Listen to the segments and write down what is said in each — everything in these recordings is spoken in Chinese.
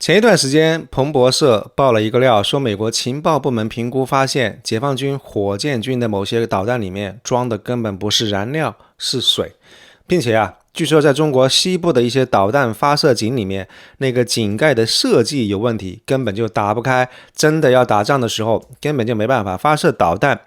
前一段时间，彭博社爆了一个料，说美国情报部门评估发现，解放军火箭军的某些导弹里面装的根本不是燃料，是水，并且据说在中国西部的一些导弹发射井里面，那个井盖的设计有问题，根本就打不开，真的要打仗的时候，根本就没办法发射导弹。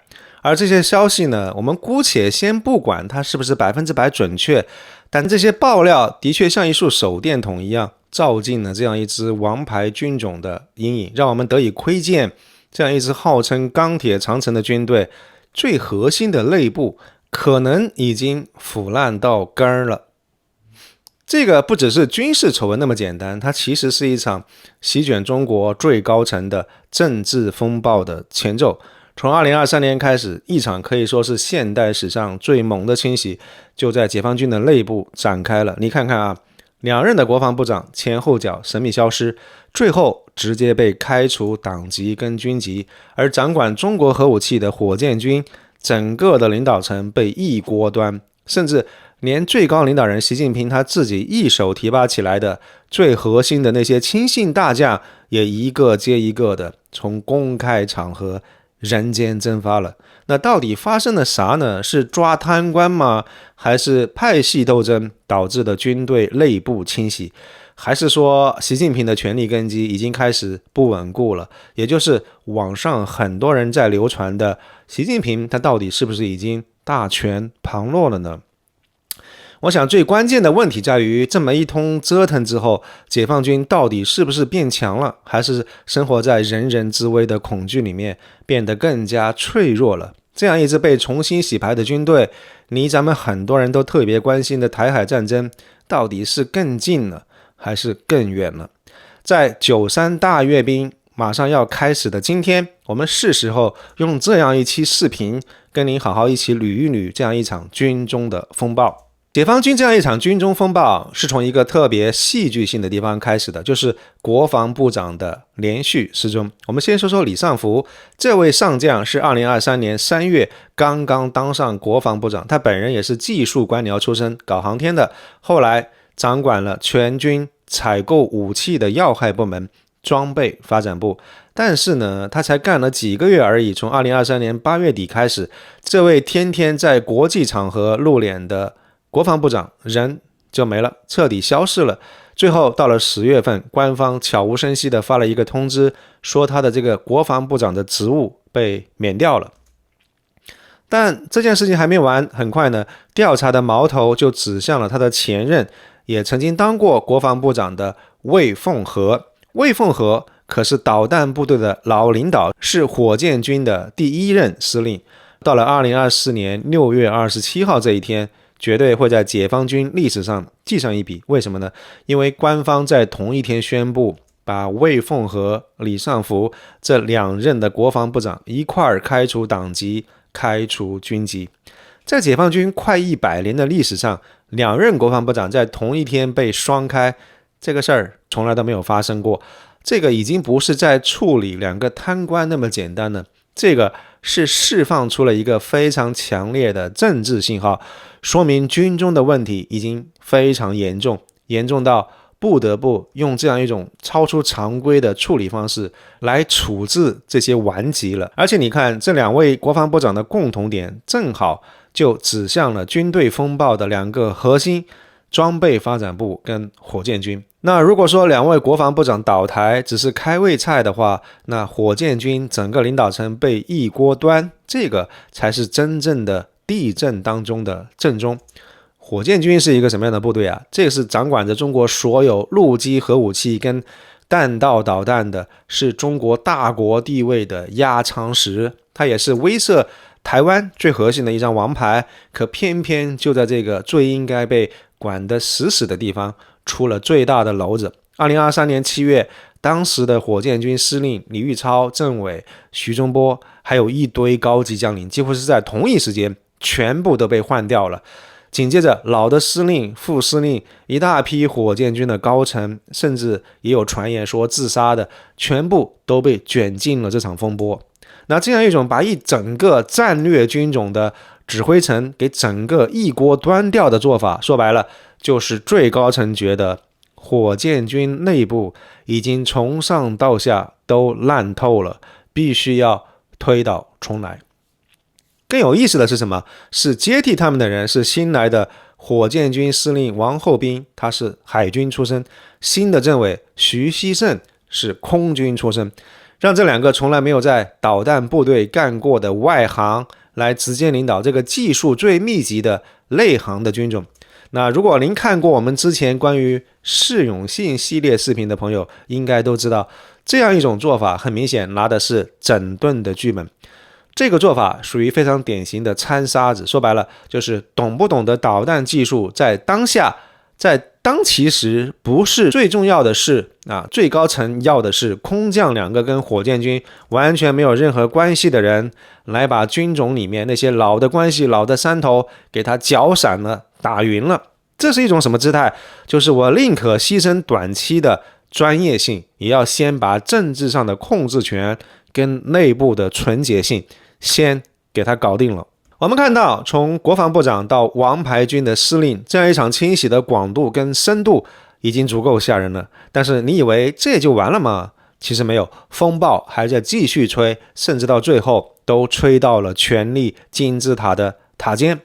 而这些消息呢，我们姑且先不管它是不是100%准确，但这些爆料的确像一束手电筒一样，照进了这样一支王牌军种的阴影，让我们得以窥见这样一支号称钢铁长城的军队最核心的内部可能已经腐烂到根儿了。这个不只是军事丑闻那么简单，它其实是一场席卷中国最高层的政治风暴的前奏。从2023年开始，一场可以说是现代史上最猛的清洗就在解放军的内部展开了。你看看两任的国防部长前后脚神秘消失，最后直接被开除党籍跟军籍，而掌管中国核武器的火箭军整个的领导层被一锅端，甚至连最高领导人习近平他自己一手提拔起来的最核心的那些亲信大将也一个接一个的从公开场合人间蒸发了。那到底发生了啥呢？是抓贪官吗？还是派系斗争导致的军队内部清洗？还是说习近平的权力根基已经开始不稳固了？也就是网上很多人在流传的习近平他到底是不是已经大权旁落了呢？我想最关键的问题在于，这么一通折腾之后，解放军到底是不是变强了，还是生活在人人自危的恐惧里面，变得更加脆弱了？这样一支被重新洗牌的军队，离咱们很多人都特别关心的台海战争，到底是更近了，还是更远了？在93大阅兵马上要开始的今天，我们是时候用这样一期视频，跟您好好一起捋一捋这样一场军中的风暴。解放军这样一场军中风暴是从一个特别戏剧性的地方开始的，就是国防部长的连续失踪。我们先说说李尚福，这位上将是2023年3月刚刚当上国防部长，他本人也是技术官僚出身，搞航天的，后来掌管了全军采购武器的要害部门装备发展部。但是呢，他才干了几个月而已，从2023年8月底开始，这位天天在国际场合露脸的国防部长人就没了，彻底消失了。最后到了10月份，官方悄无声息地发了一个通知，说他的这个国防部长的职务被免掉了。但这件事情还没完，很快呢，调查的矛头就指向了他的前任，也曾经当过国防部长的魏凤和。魏凤和可是导弹部队的老领导，是火箭军的第一任司令。到了2024年6月27号这一天，绝对会在解放军历史上记上一笔。为什么呢？因为官方在同一天宣布把魏凤和、李尚福这两任的国防部长一块儿开除党籍、开除军籍。在解放军快100年的历史上，两任国防部长在同一天被双开，这个事儿从来都没有发生过。这个已经不是在处理两个贪官那么简单了，这个是释放出了一个非常强烈的政治信号，说明军中的问题已经非常严重，严重到不得不用这样一种超出常规的处理方式来处置这些顽疾了。而且你看，这两位国防部长的共同点正好就指向了军队风暴的两个核心，装备发展部跟火箭军。那如果说两位国防部长倒台只是开胃菜的话，那火箭军整个领导层被一锅端，这个才是真正的地震当中的正宗。火箭军是一个什么样的部队啊？这个是掌管着中国所有陆基核武器跟弹道导弹的，是中国大国地位的压舱石，它也是威慑台湾最核心的一张王牌。可偏偏就在这个最应该被管得死死的地方出了最大的篓子。2023年7月，当时的火箭军司令李玉超、政委徐忠波，还有一堆高级将领，几乎是在同一时间全部都被换掉了。紧接着，老的司令、副司令，一大批火箭军的高层，甚至也有传言说自杀的，全部都被卷进了这场风波。那这样一种把一整个战略军种的指挥层给整个一锅端掉的做法，说白了就是最高层觉得火箭军内部已经从上到下都烂透了，必须要推倒重来。更有意思的是什么？是接替他们的人是新来的火箭军司令王厚斌，他是海军出身；新的政委徐锡胜是空军出身，让这两个从来没有在导弹部队干过的外行来直接领导这个技术最密集的内行的军种。那如果您看过我们之前关于释永信系列视频的朋友，应该都知道，这样一种做法很明显拿的是整顿的剧本。这个做法属于非常典型的掺沙子，说白了就是懂不懂得导弹技术，在当下，在当其时不是最重要的是最高层要的是空降两个跟火箭军完全没有任何关系的人，来把军种里面那些老的关系、老的山头给他搅散了、打匀了。这是一种什么姿态？就是我宁可牺牲短期的专业性，也要先把政治上的控制权跟内部的纯洁性先给他搞定了。我们看到从国防部长到王牌军的司令，这样一场清洗的广度跟深度已经足够吓人了。但是你以为这就完了吗？其实没有，风暴还在继续吹，甚至到最后都吹到了权力金字塔的塔尖。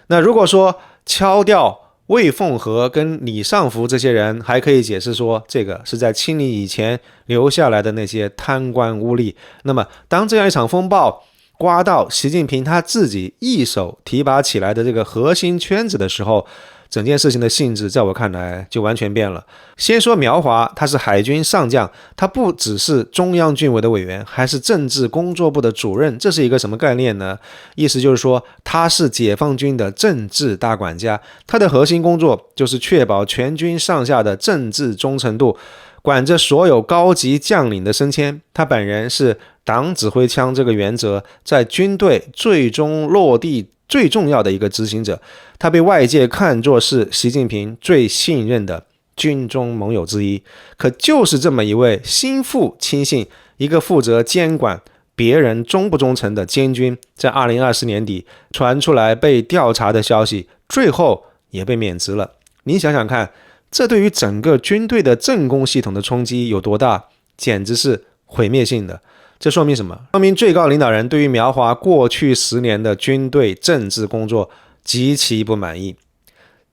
那如果说敲掉魏凤和跟李尚福这些人，还可以解释说这个是在清理以前留下来的那些贪官污吏，那么当这样一场风暴刮到习近平他自己一手提拔起来的这个核心圈子的时候，整件事情的性质在我看来就完全变了。先说苗华，他是海军上将，他不只是中央军委的委员，还是政治工作部的主任。这是一个什么概念呢？意思就是说他是解放军的政治大管家，他的核心工作就是确保全军上下的政治忠诚度，管着所有高级将领的升迁。他本人是党指挥枪这个原则在军队最终落地最重要的一个执行者，他被外界看作是习近平最信任的军中盟友之一。可就是这么一位心腹亲信，一个负责监管别人忠不忠诚的监军，在2024年底传出来被调查的消息，最后也被免职了。你想想看，这对于整个军队的政工系统的冲击有多大？简直是毁灭性的。这说明什么？说明最高领导人对于苗华过去10年的军队政治工作极其不满意。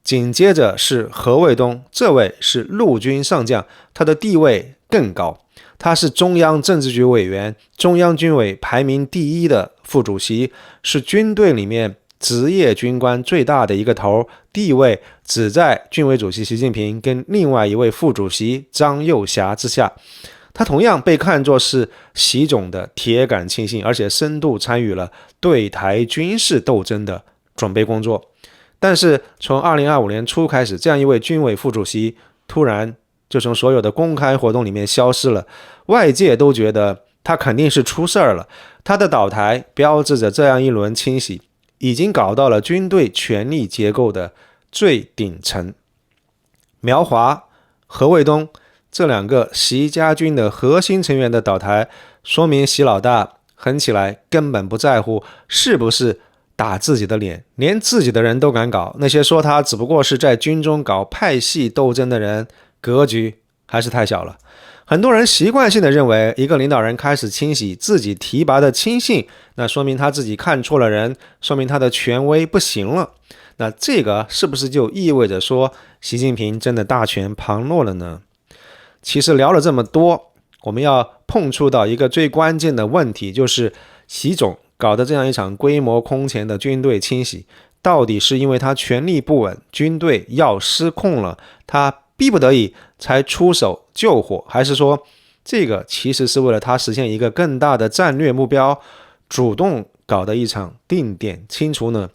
紧接着是何卫东，这位是陆军上将，他的地位更高，他是中央政治局委员，中央军委排名第1的副主席，是军队里面职业军官最大的一个头，地位只在军委主席习近平跟另外一位副主席张又侠之下。他同样被看作是习总的铁杆亲信，而且深度参与了对台军事斗争的准备工作。但是从2025年初开始，这样一位军委副主席突然就从所有的公开活动里面消失了，外界都觉得他肯定是出事儿了。他的倒台标志着这样一轮清洗已经搞到了军队权力结构的最顶层。苗华、何卫东这两个习家军的核心成员的倒台，说明习老大狠起来根本不在乎是不是打自己的脸，连自己的人都敢搞。那些说他只不过是在军中搞派系斗争的人，格局还是太小了。很多人习惯性的认为，一个领导人开始清洗自己提拔的亲信，那说明他自己看错了人，说明他的权威不行了。那这个是不是就意味着说习近平真的大权旁落了呢？其实聊了这么多，我们要碰触到一个最关键的问题，就是习总搞的这样一场规模空前的军队清洗，到底是因为他权力不稳，军队要失控了，他逼不得已才出手救火，还是说这个其实是为了他实现一个更大的战略目标，主动搞的一场定点清除呢？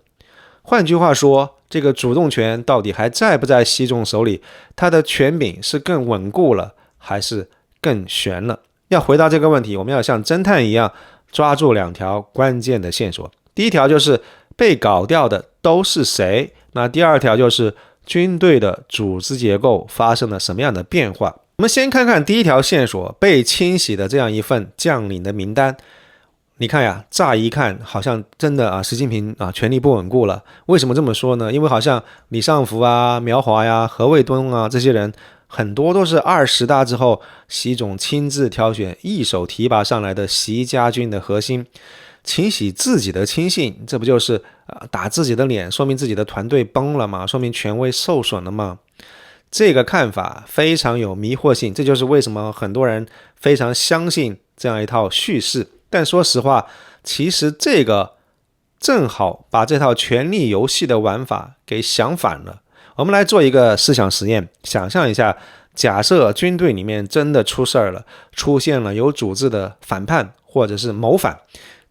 换句话说，这个主动权到底还在不在习总手里？他的权柄是更稳固了，还是更悬了？要回答这个问题，我们要像侦探一样抓住2条关键的线索。第一条就是被搞掉的都是谁，那第2条就是军队的组织结构发生了什么样的变化。我们先看看第一条线索，被清洗的这样一份将领的名单。你看呀，乍一看好像真的习近平权力不稳固了。为什么这么说呢？因为好像李尚福苗华呀、何卫东这些人很多都是20大之后习总亲自挑选、一手提拔上来的习家军的核心。清洗自己的亲信，这不就是打自己的脸，说明自己的团队崩了吗？说明权威受损了吗？这个看法非常有迷惑性，这就是为什么很多人非常相信这样一套叙事。但说实话，其实这个正好把这套权力游戏的玩法给想反了。我们来做一个思想实验，想象一下，假设军队里面真的出事了，出现了有组织的反叛或者是谋反，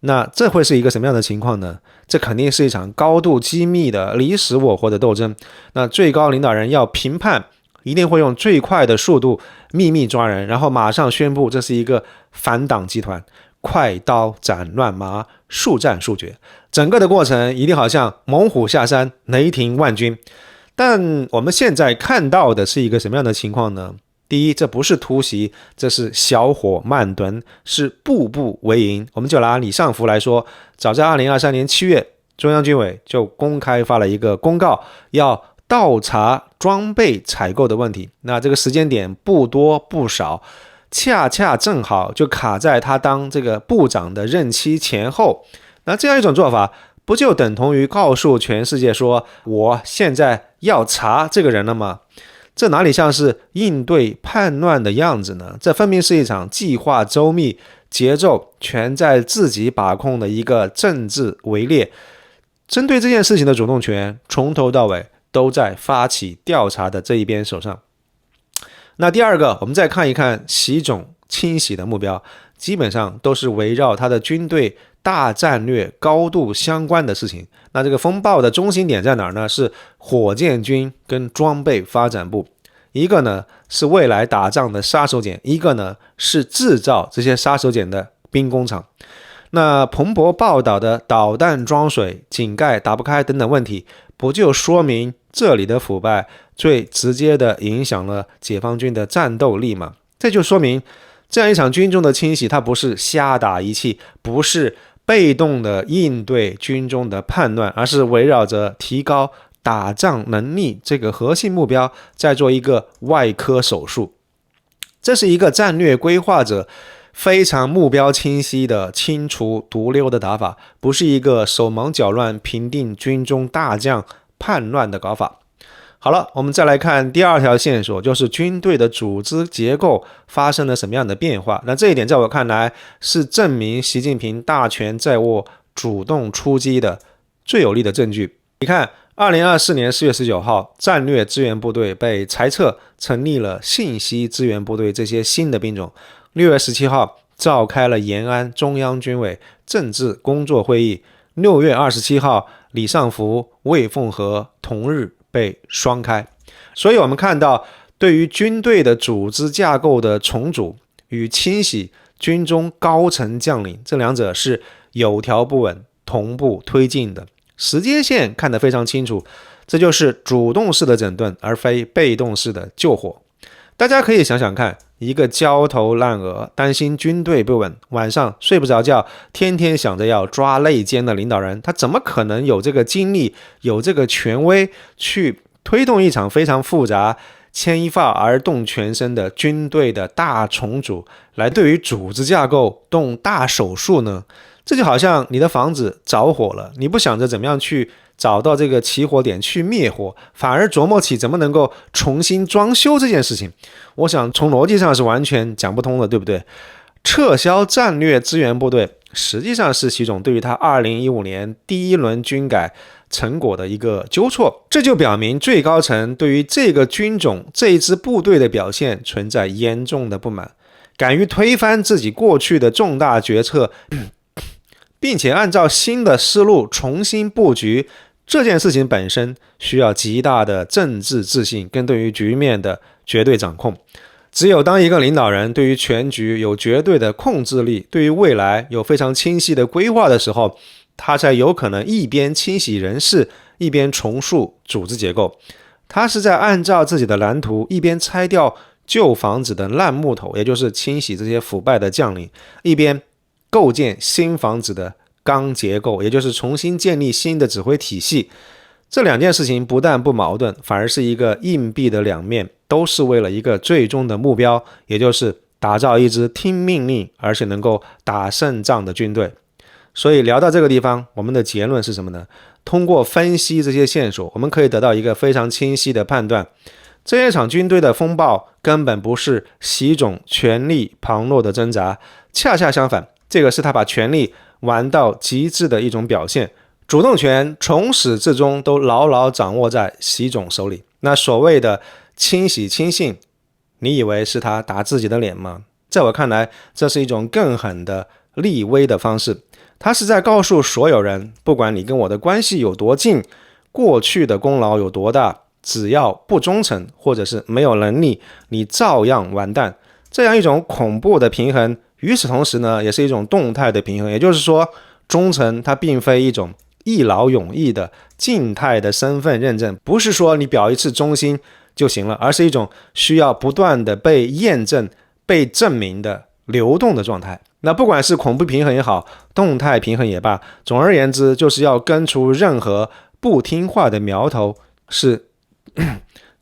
那这会是一个什么样的情况呢？这肯定是一场高度机密的你死我活的斗争。那最高领导人要评判，一定会用最快的速度秘密抓人，然后马上宣布这是一个反党集团，快刀斩乱麻，速战速决。整个的过程一定好像猛虎下山，雷霆万钧。但我们现在看到的是一个什么样的情况呢？第一，这不是突袭，这是小火慢炖，是步步为营。我们就拿李尚福来说，早在2023年7月，中央军委就公开发了一个公告，要倒查装备采购的问题。那这个时间点不多不少，恰恰正好就卡在他当这个部长的任期前后。那这样一种做法，不就等同于告诉全世界说，我现在要查这个人了吗？这哪里像是应对叛乱的样子呢？这分明是一场计划周密、节奏全在自己把控的一个政治围猎。针对这件事情的主动权，从头到尾都在发起调查的这一边手上。那第二个，我们再看一看习总清洗的目标，基本上都是围绕他的军队大战略高度相关的事情。那这个风暴的中心点在哪儿呢？是火箭军跟装备发展部。一个呢是未来打仗的杀手锏，一个呢是制造这些杀手锏的兵工厂。那彭博报道的导弹装水、井盖打不开等等问题，不就说明这里的腐败最直接的影响了解放军的战斗力吗？这就说明这样一场军中的清洗，它不是瞎打一气，不是被动的应对军中的叛乱，而是围绕着提高打仗能力这个核心目标在做一个外科手术。这是一个战略规划者非常目标清晰的清除毒瘤的打法，不是一个手忙脚乱平定军中大将叛乱的搞法。好了，我们再来看第二条线索，就是军队的组织结构发生了什么样的变化。那这一点在我看来是证明习近平大权在握、主动出击的最有力的证据。你看2024年4月19号，战略支援部队被裁撤，成立了信息支援部队这些新的兵种。6月17号召开了延安中央军委政治工作会议。6月27号，李尚福、魏凤和同日被双开。所以我们看到，对于军队的组织架构的重组与清洗军中高层将领，这两者是有条不紊同步推进的。时间线看得非常清楚，这就是主动式的整顿，而非被动式的救火。大家可以想想看，一个焦头烂额、担心军队不稳、晚上睡不着觉、天天想着要抓内奸的领导人，他怎么可能有这个精力、有这个权威去推动一场非常复杂、牵一发而动全身的军队的大重组，来对于组织架构动大手术呢？这就好像你的房子着火了，你不想着怎么样去找到这个起火点去灭火，反而琢磨起怎么能够重新装修这件事情。我想从逻辑上是完全讲不通的，对不对？撤销战略支援部队实际上是习总对于他2015年第一轮军改成果的一个纠错，这就表明最高层对于这个军种、这一支部队的表现存在严重的不满，敢于推翻自己过去的重大决策，并且按照新的思路重新布局，这件事情本身需要极大的政治自信跟对于局面的绝对掌控。只有当一个领导人对于全局有绝对的控制力，对于未来有非常清晰的规划的时候，他才有可能一边清洗人事，一边重塑组织结构。他是在按照自己的蓝图，一边拆掉旧房子的烂木头，也就是清洗这些腐败的将领，一边构建新房子的钢结构，也就是重新建立新的指挥体系。这两件事情不但不矛盾，反而是一个硬币的两面。都是为了一个最终的目标，也就是打造一支听命令而且能够打胜仗的军队。所以聊到这个地方，我们的结论是什么呢？通过分析这些线索，我们可以得到一个非常清晰的判断：这一场军队的风暴根本不是习总权力旁落的挣扎，恰恰相反，这个是他把权力玩到极致的一种表现，主动权从始至终都牢牢掌握在习总手里。那所谓的清洗亲信，你以为是他打自己的脸吗？在我看来，这是一种更狠的立威的方式。他是在告诉所有人，不管你跟我的关系有多近，过去的功劳有多大，只要不忠诚或者是没有能力，你照样完蛋。这样一种恐怖的平衡，与此同时呢，也是一种动态的平衡。也就是说，忠诚它并非一种一劳永逸的静态的身份认证，不是说你表一次忠心就行了，而是一种需要不断的被验证、被证明的流动的状态。那不管是恐怖平衡也好，动态平衡也罢，总而言之，就是要根除任何不听话的苗头，是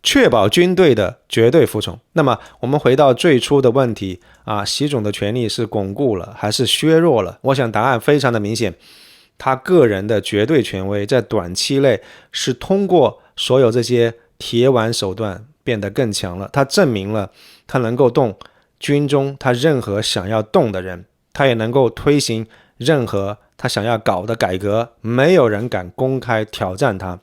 确保军队的绝对服从。那么我们回到最初的问题习总的权力是巩固了还是削弱了？我想答案非常的明显，他个人的绝对权威在短期内是通过所有这些铁腕手段变得更强了。他证明了他能够动军中他任何想要动的人，他也能够推行任何他想要搞的改革，没有人敢公开挑战他。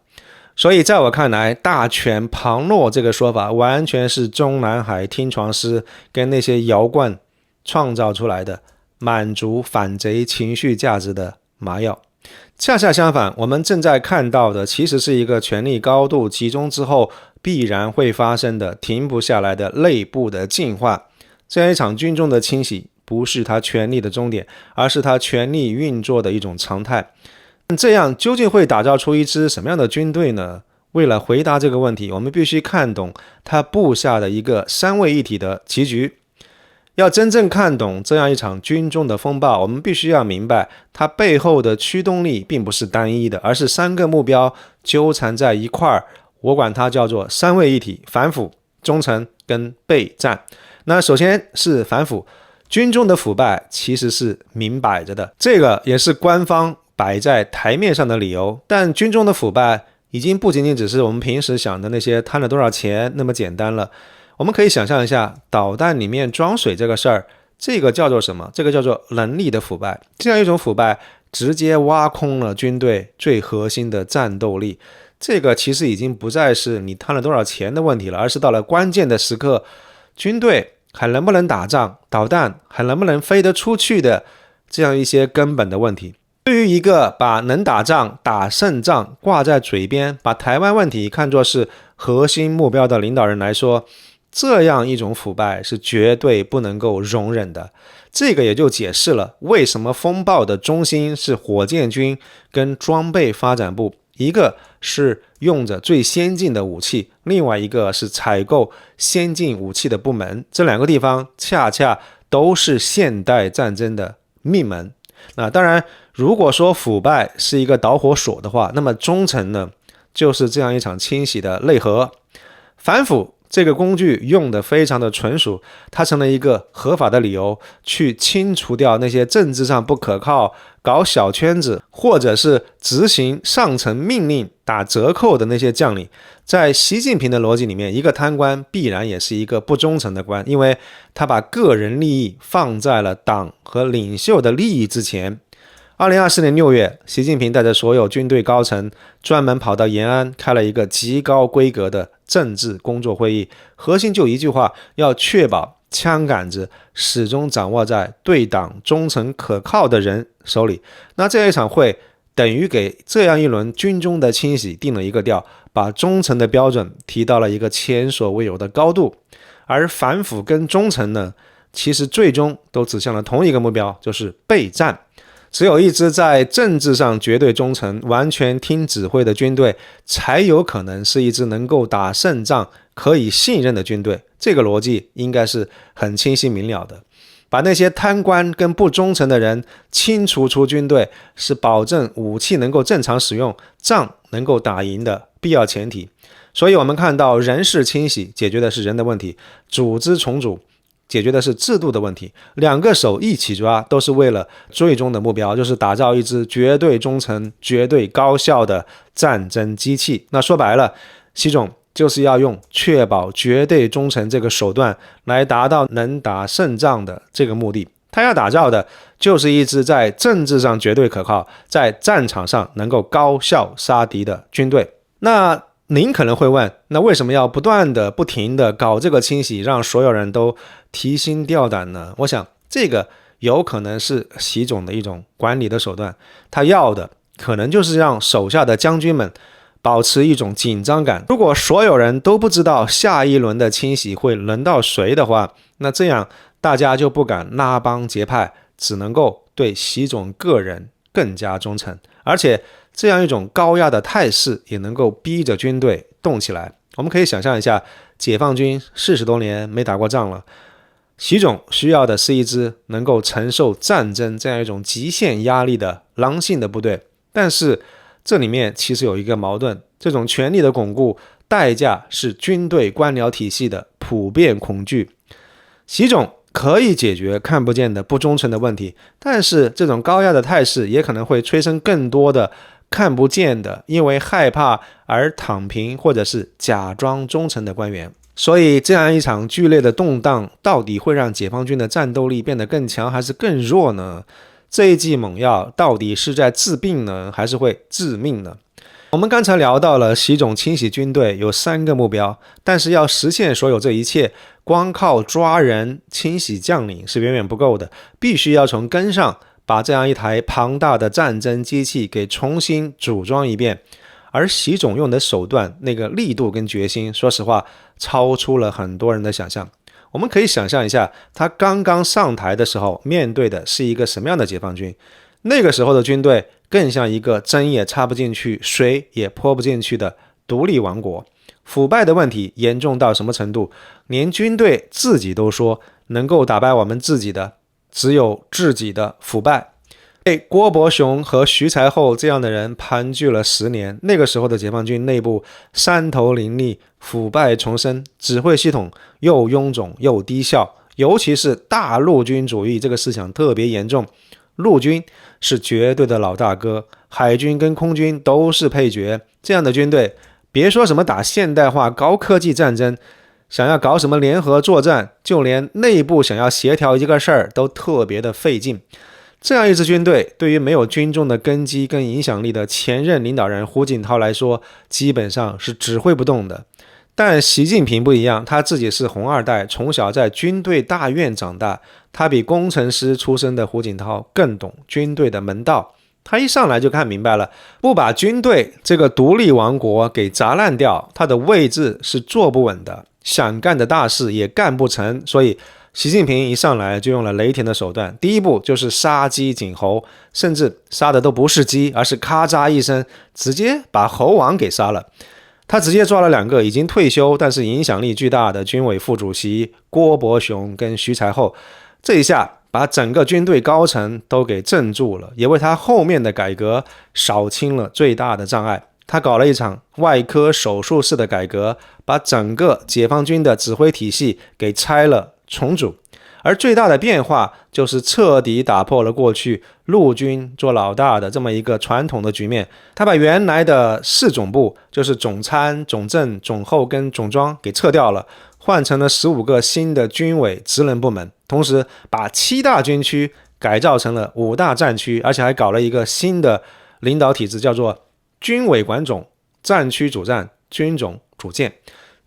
所以在我看来，大权旁落这个说法完全是中南海听传师跟那些摇棍创造出来的满足反贼情绪价值的麻药。恰恰相反，我们正在看到的其实是一个权力高度集中之后必然会发生的停不下来的内部的进化。这样一场军中的清洗不是他权力的终点，而是他权力运作的一种常态。这样究竟会打造出一支什么样的军队呢？为了回答这个问题，我们必须看懂他布下的一个三位一体的棋局。要真正看懂这样一场军中的风暴，我们必须要明白它背后的驱动力并不是单一的，而是三个目标纠缠在一块儿。我管它叫做三位一体：反腐、忠诚跟备战。那首先是反腐，军中的腐败其实是明摆着的，这个也是官方摆在台面上的理由。但军中的腐败已经不仅仅只是我们平时想的那些贪了多少钱那么简单了。我们可以想象一下，导弹里面装水这个事儿，这个叫做什么？这个叫做能力的腐败。这样一种腐败直接挖空了军队最核心的战斗力。这个其实已经不再是你贪了多少钱的问题了，而是到了关键的时刻，军队还能不能打仗，导弹还能不能飞得出去的这样一些根本的问题。对于一个把能打仗、打胜仗挂在嘴边，把台湾问题看作是核心目标的领导人来说，这样一种腐败是绝对不能够容忍的。这个也就解释了为什么风暴的中心是火箭军跟装备发展部，一个是用着最先进的武器，另外一个是采购先进武器的部门。这两个地方恰恰都是现代战争的命门。那当然，如果说腐败是一个导火索的话，那么忠诚呢，就是这样一场清洗的内核。反腐这个工具用得非常的纯熟，它成了一个合法的理由，去清除掉那些政治上不可靠、搞小圈子，或者是执行上层命令打折扣的那些将领。在习近平的逻辑里面，一个贪官必然也是一个不忠诚的官，因为他把个人利益放在了党和领袖的利益之前。2024年6月，习近平带着所有军队高层专门跑到延安开了一个极高规格的政治工作会议，核心就一句话，要确保枪杆子始终掌握在对党忠诚可靠的人手里。那这一场会等于给这样一轮军中的清洗定了一个调，把忠诚的标准提到了一个前所未有的高度。而反腐跟忠诚呢，其实最终都指向了同一个目标，就是备战。只有一支在政治上绝对忠诚、完全听指挥的军队，才有可能是一支能够打胜仗、可以信任的军队。这个逻辑应该是很清晰明了的。把那些贪官跟不忠诚的人清除出军队，是保证武器能够正常使用、仗能够打赢的必要前提。所以我们看到人事清洗解决的是人的问题，组织重组解决的是制度的问题，两个手一起抓，都是为了最终的目标，就是打造一支绝对忠诚、绝对高效的战争机器。那说白了，习总就是要用确保绝对忠诚这个手段来达到能打胜仗的这个目的。他要打造的就是一支在政治上绝对可靠，在战场上能够高效杀敌的军队。那您可能会问，那为什么要不断的不停的搞这个清洗，让所有人都提心吊胆呢？我想这个有可能是习总的一种管理的手段，他要的可能就是让手下的将军们保持一种紧张感。如果所有人都不知道下一轮的清洗会轮到谁的话，那这样大家就不敢拉帮结派，只能够对习总个人更加忠诚，而且这样一种高压的态势也能够逼着军队动起来。我们可以想象一下，解放军40多年没打过仗了，习总需要的是一支能够承受战争这样一种极限压力的狼性的部队。但是这里面其实有一个矛盾，这种权力的巩固代价是军队官僚体系的普遍恐惧。习总可以解决看不见的不忠诚的问题，但是这种高压的态势也可能会催生更多的看不见的因为害怕而躺平或者是假装忠诚的官员。所以这样一场剧烈的动荡到底会让解放军的战斗力变得更强还是更弱呢？这一剂猛药到底是在治病呢，还是会致命呢？我们刚才聊到了习总清洗军队有3个目标，但是要实现所有这一切，光靠抓人清洗将领是远远不够的，必须要从根上把这样一台庞大的战争机器给重新组装一遍。而习总用的手段，那个力度跟决心，说实话超出了很多人的想象。我们可以想象一下，他刚刚上台的时候面对的是一个什么样的解放军？那个时候的军队更像一个针也插不进去，水也泼不进去的独立王国。腐败的问题严重到什么程度？连军队自己都说，能够打败我们自己的只有自己的腐败。被郭伯雄和徐才厚这样的人盘踞了10年，那个时候的解放军内部山头林立，腐败丛生，指挥系统又臃肿又低效，尤其是大陆军主义这个思想特别严重。陆军是绝对的老大哥，海军跟空军都是配角。这样的军队，别说什么打现代化高科技战争，想要搞什么联合作战，就连内部想要协调一个事儿都特别的费劲。这样一支军队，对于没有军中的根基跟影响力的前任领导人胡锦涛来说，基本上是指挥不动的。但习近平不一样，他自己是红二代，从小在军队大院长大，他比工程师出身的胡锦涛更懂军队的门道。他一上来就看明白了，不把军队这个独立王国给砸烂掉，他的位置是坐不稳的，想干的大事也干不成。所以习近平一上来就用了雷霆的手段，第一步就是杀鸡儆猴，甚至杀的都不是鸡，而是咔嚓一声，直接把猴王给杀了。他直接抓了2个已经退休但是影响力巨大的军委副主席郭伯雄跟徐才厚，这一下把整个军队高层都给镇住了，也为他后面的改革扫清了最大的障碍。他搞了一场外科手术式的改革，把整个解放军的指挥体系给拆了重组。而最大的变化就是彻底打破了过去陆军做老大的这么一个传统的局面。他把原来的4总部，就是总参、总政、总后跟总装给撤掉了，换成了15个新的军委职能部门，同时把7大军区改造成了5大战区，而且还搞了一个新的领导体制，叫做军委管总、战区主战、军种主建。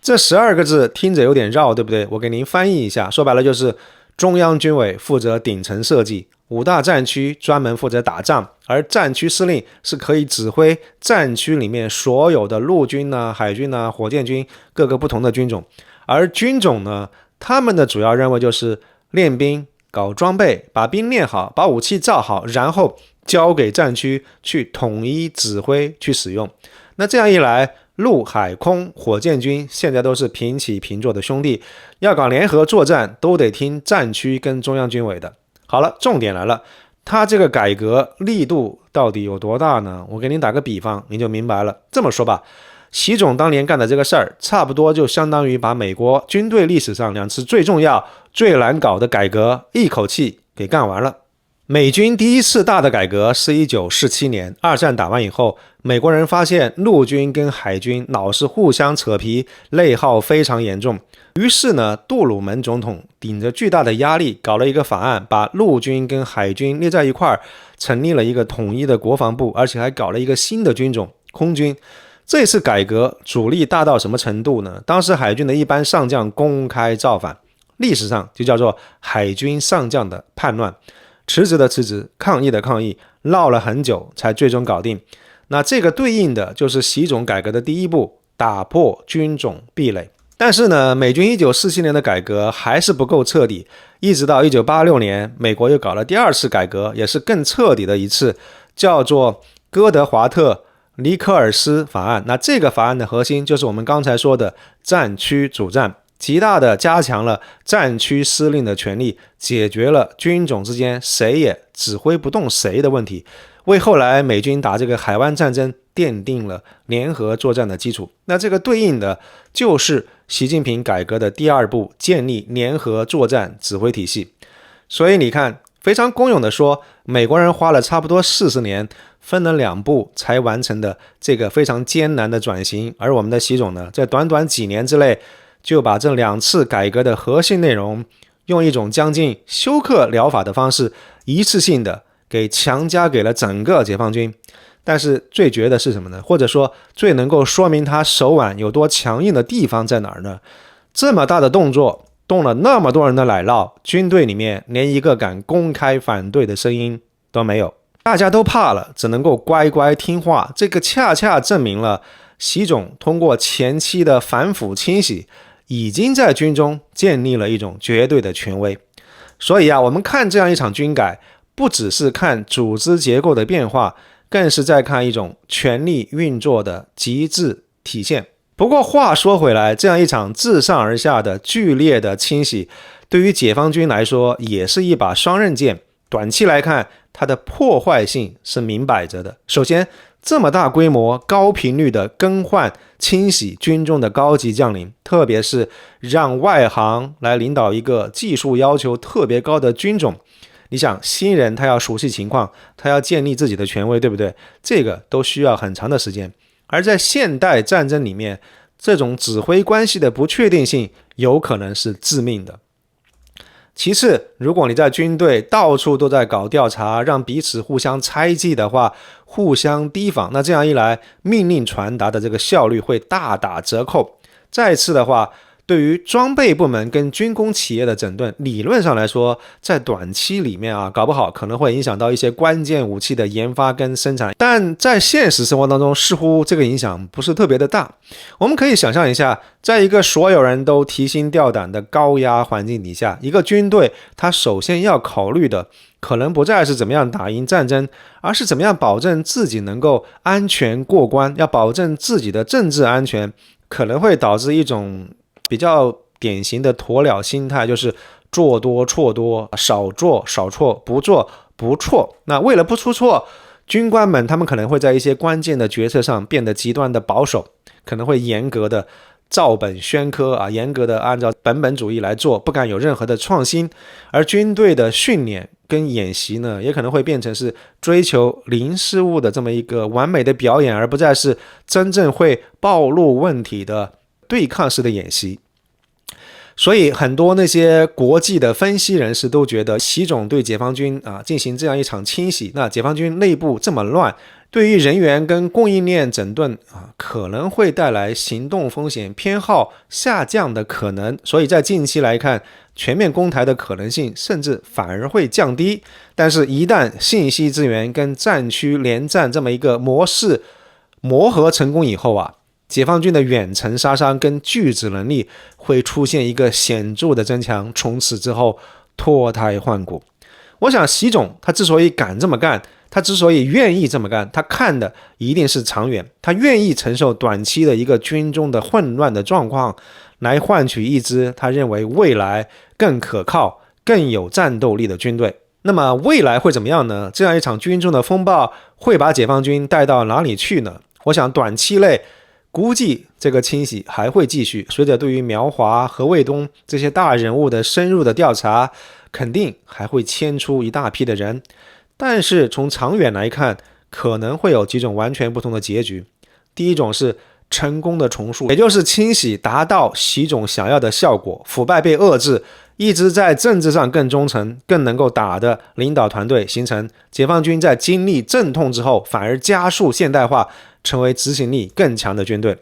这12个字听着有点绕，对不对？我给您翻译一下，说白了就是中央军委负责顶层设计，5大战区专门负责打仗，而战区司令是可以指挥战区里面所有的陆军啊、海军啊、火箭军各个不同的军种。而军种呢，他们的主要任务就是练兵、搞装备，把兵练好，把武器造好，然后交给战区去统一指挥去使用。那这样一来，陆海空火箭军现在都是平起平坐的兄弟，要搞联合作战都得听战区跟中央军委的。好了，重点来了，他这个改革力度到底有多大呢？我给您打个比方，您就明白了。这么说吧，习总当年干的这个事儿，差不多就相当于把美国军队历史上2次最重要、最难搞的改革一口气给干完了。美军第一次大的改革是1947年，二战打完以后，美国人发现陆军跟海军老是互相扯皮，内耗非常严重。于是呢，杜鲁门总统顶着巨大的压力，搞了一个法案，把陆军跟海军列在一块儿，成立了一个统一的国防部，而且还搞了一个新的军种——空军。这次改革阻力大到什么程度呢？当时海军的一般上将公开造反，历史上就叫做海军上将的叛乱。辞职的辞职，抗议的抗议，闹了很久才最终搞定。那这个对应的就是习总改革的第一步，打破军种壁垒。但是呢，美军1947年的改革还是不够彻底，一直到1986年，美国又搞了第2次改革，也是更彻底的一次，叫做哥德华特尼科尔斯法案。那这个法案的核心就是我们刚才说的战区主战，极大的加强了战区司令的权力，解决了军种之间谁也指挥不动谁的问题，为后来美军打这个海湾战争奠定了联合作战的基础。那这个对应的就是习近平改革的第2步，建立联合作战指挥体系。所以你看，非常公勇的说，美国人花了差不多40年，分了2步才完成的这个非常艰难的转型，而我们的习总呢，在短短几年之内就把这2次改革的核心内容，用一种将近休克疗法的方式，一次性的给强加给了整个解放军。但是最绝的是什么呢？或者说最能够说明他手腕有多强硬的地方在哪儿呢？这么大的动作，动了那么多人的奶酪，军队里面连一个敢公开反对的声音都没有，大家都怕了，只能够乖乖听话。这个恰恰证明了习总通过前期的反腐清洗，已经在军中建立了一种绝对的权威。所以我们看这样一场军改，不只是看组织结构的变化，更是在看一种权力运作的极致体现。不过话说回来，这样一场自上而下的剧烈的清洗，对于解放军来说也是一把双刃剑。短期来看，它的破坏性是明摆着的。首先，这么大规模、高频率的更换、清洗军中的高级将领，特别是让外行来领导一个技术要求特别高的军种，你想，新人他要熟悉情况，他要建立自己的权威，对不对？这个都需要很长的时间。而在现代战争里面，这种指挥关系的不确定性有可能是致命的。其次，如果你在军队到处都在搞调查，让彼此互相猜忌的话，互相提防，那这样一来，命令传达的这个效率会大打折扣。再次的话，对于装备部门跟军工企业的整顿，理论上来说，在短期里面搞不好可能会影响到一些关键武器的研发跟生产，但在现实生活当中，似乎这个影响不是特别的大。我们可以想象一下，在一个所有人都提心吊胆的高压环境底下，一个军队它首先要考虑的可能不再是怎么样打赢战争，而是怎么样保证自己能够安全过关，要保证自己的政治安全，可能会导致一种比较典型的鸵鸟心态，就是做多错多，少做少错，不做不错。那为了不出错，军官们他们可能会在一些关键的决策上变得极端的保守，可能会严格的照本宣科严格的按照本本主义来做，不敢有任何的创新。而军队的训练跟演习呢，也可能会变成是追求零失误的这么一个完美的表演，而不再是真正会暴露问题的对抗式的演习。所以很多那些国际的分析人士都觉得，习总对解放军进行这样一场清洗，那解放军内部这么乱，对于人员跟供应链整顿可能会带来行动风险偏好下降的可能。所以在近期来看，全面攻台的可能性甚至反而会降低。但是一旦信息资源跟战区联战这么一个模式磨合成功以后解放军的远程杀伤跟拒止能力会出现一个显著的增强，从此之后脱胎换骨。我想习总他之所以敢这么干，他之所以愿意这么干，他看的一定是长远，他愿意承受短期的一个军中的混乱的状况，来换取一支他认为未来更可靠、更有战斗力的军队。那么未来会怎么样呢？这样一场军中的风暴会把解放军带到哪里去呢？我想短期内估计这个清洗还会继续，随着对于苗华、何卫东这些大人物的深入的调查，肯定还会牵出一大批的人。但是从长远来看，可能会有几种完全不同的结局。第一种是成功的重塑，也就是清洗达到习总想要的效果，腐败被遏制，一直在政治上更忠诚、更能够打的领导团队形成。解放军在经历阵痛之后，反而加速现代化，成为执行力更强的军队。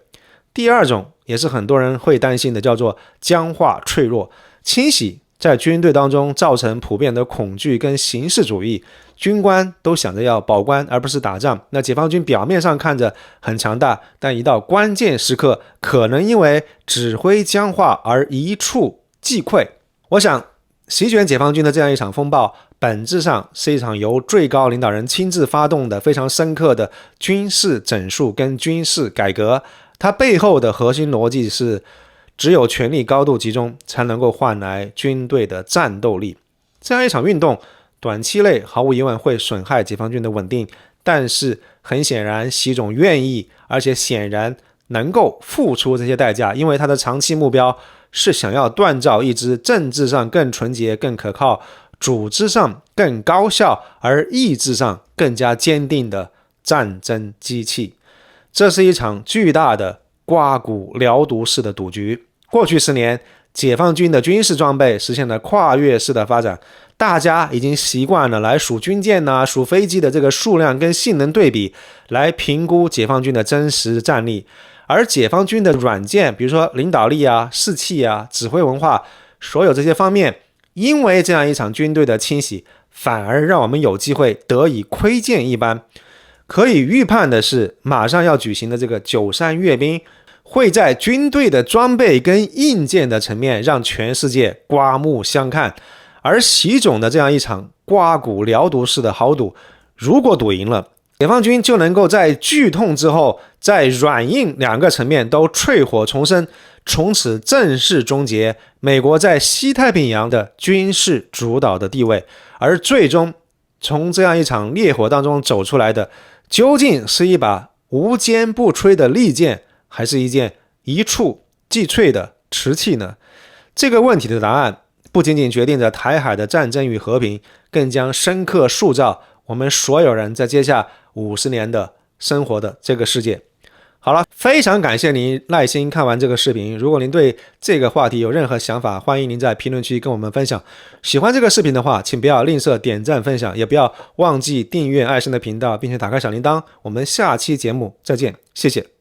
第二种也是很多人会担心的，叫做僵化脆弱。清洗在军队当中造成普遍的恐惧跟形式主义，军官都想着要保官而不是打仗。那解放军表面上看着很强大，但一到关键时刻，可能因为指挥僵化而一触即溃。我想席卷解放军的这样一场风暴，本质上是一场由最高领导人亲自发动的非常深刻的军事整肃跟军事改革。它背后的核心逻辑是，只有权力高度集中，才能够换来军队的战斗力。这样一场运动，短期内毫无疑问会损害解放军的稳定，但是很显然，习总愿意，而且显然能够付出这些代价，因为他的长期目标是想要锻造一支政治上更纯洁、更可靠、组织上更高效，而意志上更加坚定的战争机器。这是一场巨大的刮骨疗毒式的赌局。过去10年，解放军的军事装备实现了跨越式的发展，大家已经习惯了来数军舰数飞机的这个数量跟性能对比，来评估解放军的真实战力。而解放军的软件，比如说领导力士气指挥文化，所有这些方面，因为这样一场军队的清洗，反而让我们有机会得以窥见一斑。可以预判的是，马上要举行的这个93阅兵，会在军队的装备跟硬件的层面让全世界刮目相看。而习总的这样一场刮骨疗毒式的豪赌，如果赌赢了，解放军就能够在剧痛之后，在软硬两个层面都淬火重生，从此正式终结美国在西太平洋的军事主导的地位。而最终从这样一场烈火当中走出来的，究竟是一把无坚不摧的利剑，还是一件一触即碎的瓷器呢？这个问题的答案不仅仅决定着台海的战争与和平，更将深刻塑造我们所有人在接下50年的生活的这个世界。好了，非常感谢您耐心看完这个视频。如果您对这个话题有任何想法，欢迎您在评论区跟我们分享。喜欢这个视频的话，请不要吝啬点赞分享，也不要忘记订阅爱生的频道，并且打开小铃铛。我们下期节目再见，谢谢。